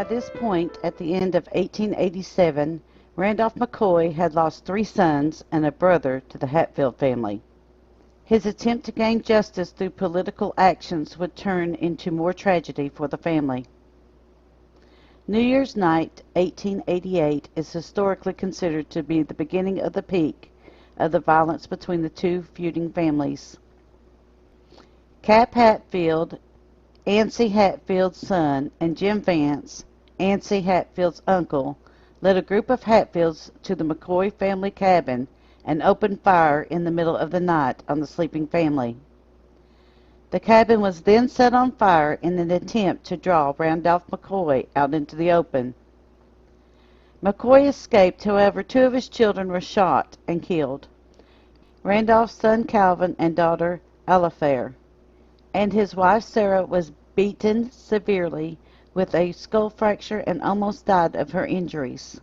this point, at the end of 1887, Randolph McCoy had lost 3 sons and a brother to the Hatfield family. His attempt to gain justice through political actions would turn into more tragedy for the family. New Year's night, 1888, is historically considered to be the beginning of the peak of the violence between the two feuding families. Cap Hatfield, Ancy Hatfield's son, and Jim Vance, Ancy Hatfield's uncle, led a group of Hatfields to the McCoy family cabin and opened fire in the middle of the night on the sleeping family. The cabin was then set on fire in an attempt to draw Randolph McCoy out into the open. McCoy escaped, however 2 of his children were shot and killed, Randolph's son Calvin and daughter Alifair, and his wife Sarah was beaten severely with a skull fracture and almost died of her injuries.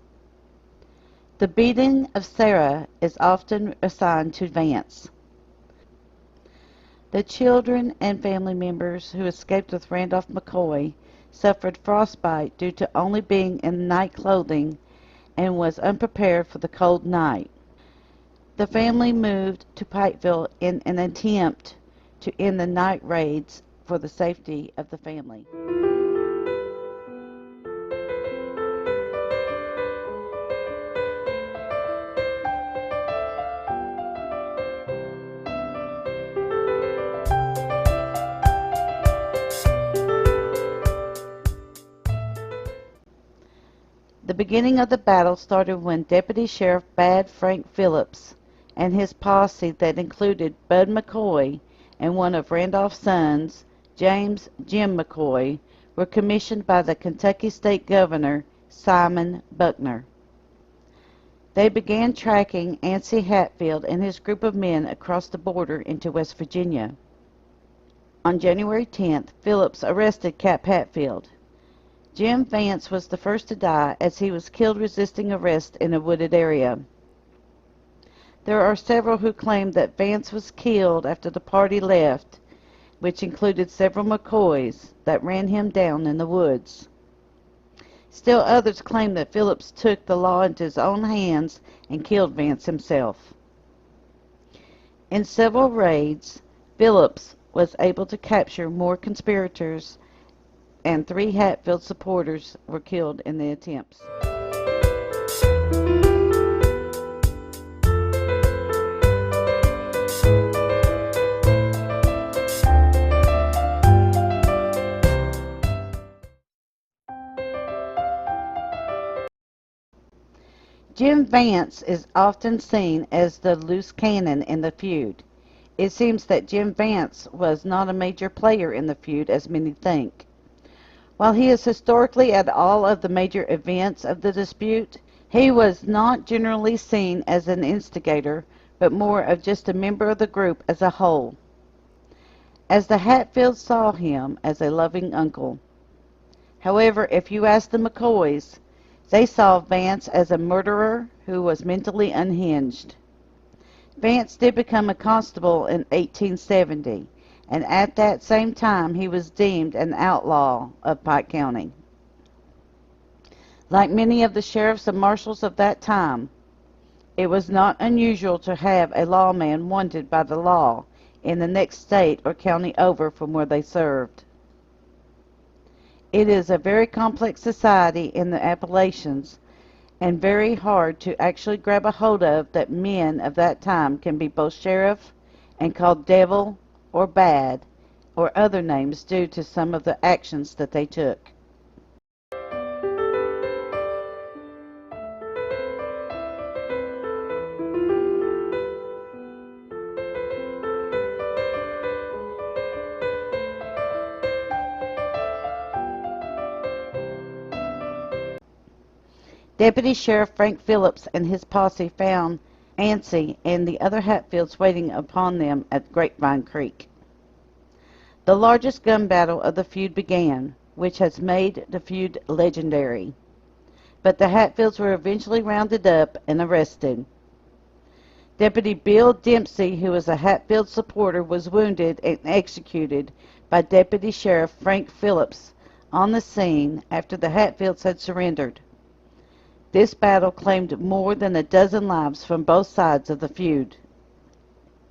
The beating of Sarah is often assigned to Vance. The children and family members who escaped with Randolph McCoy suffered frostbite due to only being in night clothing and was unprepared for the cold night. The family moved to Pikeville in an attempt to end the night raids for the safety of the family. The beginning of the battle started when Deputy Sheriff Bad Frank Phillips and his posse that included Bud McCoy and one of Randolph's sons, James Jim McCoy, were commissioned by the Kentucky State Governor Simon Buckner. They began tracking Ancy Hatfield and his group of men across the border into West Virginia. On January 10th, Phillips arrested Cap Hatfield. Jim Vance was the first to die as he was killed resisting arrest in a wooded area. There are several who claim that Vance was killed after the party left, which included several McCoys that ran him down in the woods. Still others claim that Phillips took the law into his own hands and killed Vance himself. In several raids, Phillips was able to capture more conspirators, and 3 Hatfield supporters were killed in the attempts. Jim Vance is often seen as the loose cannon in the feud. It seems that Jim Vance was not a major player in the feud as many think. While he is historically at all of the major events of the dispute, he was not generally seen as an instigator, but more of just a member of the group as a whole, as the Hatfields saw him as a loving uncle. However, if you ask the McCoys, they saw Vance as a murderer who was mentally unhinged. Vance did become a constable in 1870. And at that same time he was deemed an outlaw of Pike County. Like many of the sheriffs and marshals of that time, it was not unusual to have a lawman wanted by the law in the next state or county over from where they served. It is a very complex society in the Appalachians and very hard to actually grab a hold of that men of that time can be both sheriff and called devil or bad, or other names due to some of the actions that they took. Deputy Sheriff Frank Phillips and his posse found Ancy and the other Hatfields waiting upon them at Grapevine Creek. The largest gun battle of the feud began, which has made the feud legendary. But the Hatfields were eventually rounded up and arrested. Deputy Bill Dempsey, who was a Hatfield supporter, was wounded and executed by Deputy Sheriff Frank Phillips on the scene after the Hatfields had surrendered. This battle claimed more than a dozen lives from both sides of the feud.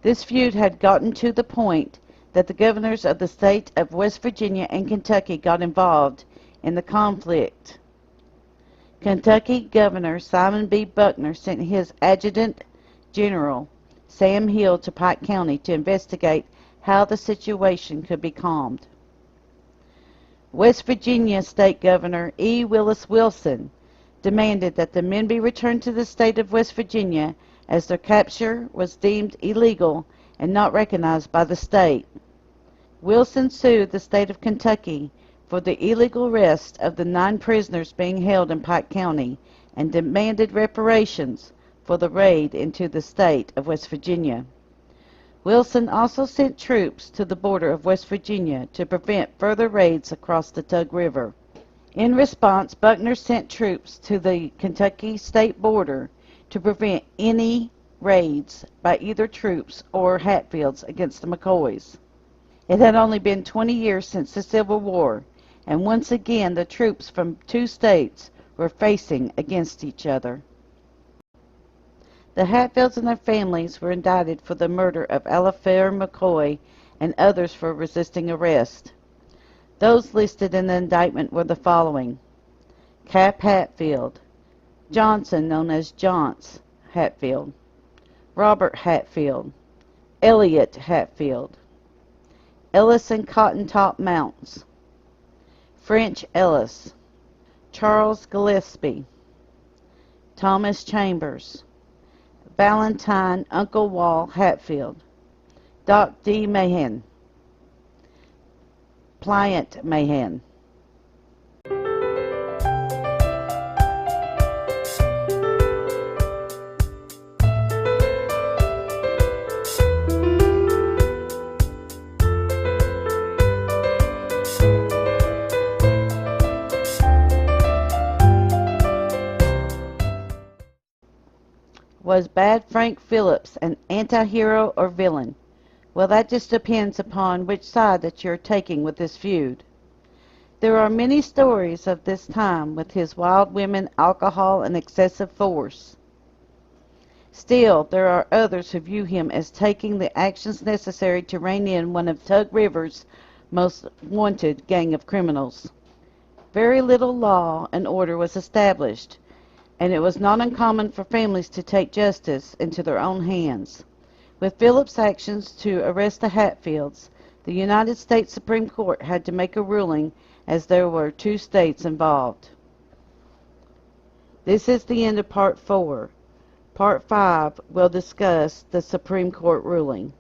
This feud had gotten to the point that the governors of the state of West Virginia and Kentucky got involved in the conflict. Kentucky Governor Simon B. Buckner sent his Adjutant General Sam Hill to Pike County to investigate how the situation could be calmed. West Virginia State Governor E. Willis Wilson demanded that the men be returned to the state of West Virginia as their capture was deemed illegal and not recognized by the state. Wilson sued the state of Kentucky for the illegal arrest of the 9 prisoners being held in Pike County and demanded reparations for the raid into the state of West Virginia. Wilson also sent troops to the border of West Virginia to prevent further raids across the Tug River. In response, Buckner sent troops to the Kentucky state border to prevent any raids by either troops or Hatfields against the McCoys. It had only been 20 years since the Civil War, and once again the troops from 2 states were facing against each other. The Hatfields and their families were indicted for the murder of Hatfield McCoy and others for resisting arrest. Those listed in the indictment were the following: Cap Hatfield, Johnson known as Johns Hatfield, Robert Hatfield, Elliot Hatfield, Ellis and Cotton Top Mounts, French Ellis, Charles Gillespie, Thomas Chambers, Valentine Uncle Wall Hatfield, Doc D. Mahan, Pliant Mahan. Was Bad Frank Phillips an anti-hero or villain? Well, that just depends upon which side that you're taking with this feud. There are many stories of this time with his wild women, alcohol, and excessive force. Still, there are others who view him as taking the actions necessary to rein in one of Tug River's most wanted gang of criminals. Very little law and order was established, and it was not uncommon for families to take justice into their own hands. With Phillips' actions to arrest the Hatfields, the United States Supreme Court had to make a ruling as there were 2 states involved. This is the end of Part 4. Part 5 will discuss the Supreme Court ruling.